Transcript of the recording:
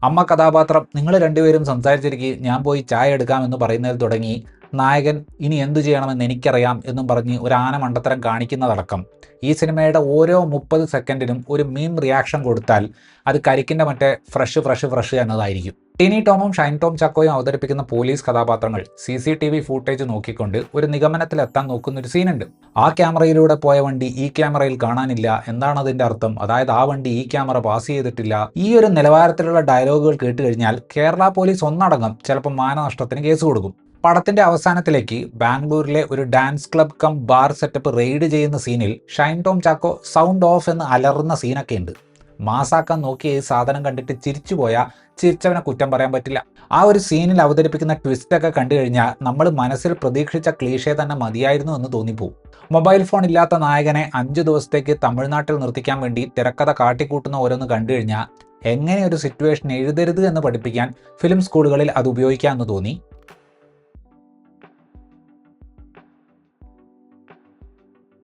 അമ്മ കഥാപാത്രം നിങ്ങൾ രണ്ടുപേരും സംസാരിച്ചിരിക്കെ ഞാൻ പോയി ചായ എടുക്കാമെന്ന് പറയുന്നതിൽ തുടങ്ങി നായകൻ ഇനി എന്തു ചെയ്യണമെന്ന് എനിക്കറിയാം എന്നും പറഞ്ഞ് ഒരു ആന മണ്ടത്തരം കാണിക്കുന്നതടക്കം ഈ സിനിമയുടെ ഓരോ 30 സെക്കൻഡിനും ഒരു മീം റിയാക്ഷൻ കൊടുത്താൽ അത് കരിക്കിൻ്റെ മറ്റേ ഫ്രഷ് എന്നതായിരിക്കും. ടിനി ടോമും ഷൈൻ ടോം ചാക്കോയും അവതരിപ്പിക്കുന്ന പോലീസ് കഥാപാത്രങ്ങൾ CCTV ഫൂട്ടേജ് നോക്കിക്കൊണ്ട് ഒരു നിഗമനത്തിലെത്താൻ നോക്കുന്നൊരു സീനുണ്ട്. ആ ക്യാമറയിലൂടെ പോയ വണ്ടി ഈ ക്യാമറയിൽ കാണാനില്ല, എന്താണ് അതിൻ്റെ അർത്ഥം? അതായത് ആ വണ്ടി ഈ ക്യാമറ പാസ് ചെയ്തിട്ടില്ല. ഈ ഒരു നിലവാരത്തിലുള്ള ഡയലോഗുകൾ കേട്ട് കഴിഞ്ഞാൽ കേരള പോലീസ് ഒന്നടങ്കം ചിലപ്പോൾ മാനനഷ്ടത്തിന് കേസ് കൊടുക്കും. പടത്തിന്റെ അവസാനത്തിലേക്ക് ബാംഗ്ലൂരിലെ ഒരു dance club cum bar setup raid ചെയ്യുന്ന സീനിൽ ഷൈൻ ടോം ചാക്കോ സൗണ്ട് ഓഫ് എന്ന് അലറുന്ന സീനൊക്കെ ഉണ്ട്. മാസാക്കാൻ നോക്കിയ ഈ സാധനം കണ്ടിട്ട് ചിരിച്ചവനെ കുറ്റം പറയാൻ പറ്റില്ല. ആ ഒരു സീനിൽ അവതരിപ്പിക്കുന്ന ട്വിസ്റ്റൊക്കെ കണ്ടു കഴിഞ്ഞാൽ നമ്മൾ മനസ്സിൽ പ്രതീക്ഷിച്ച ക്ലീഷേ തന്നെ മതിയായിരുന്നു എന്ന് തോന്നിപ്പോവും. മൊബൈൽ ഫോൺ ഇല്ലാത്ത നായകനെ 5 ദിവസത്തേക്ക് തമിഴ്നാട്ടിൽ നിർത്തിക്കാൻ വേണ്ടി തിരക്കഥ കാട്ടിക്കൂട്ടുന്ന ഓരോന്ന് കണ്ടു കഴിഞ്ഞാൽ എങ്ങനെ ഒരു സിറ്റുവേഷൻ എഴുതരുത് എന്ന് പഠിപ്പിക്കാൻ ഫിലിം സ്കൂളുകളിൽ അത് ഉപയോഗിക്കാമെന്ന് തോന്നി.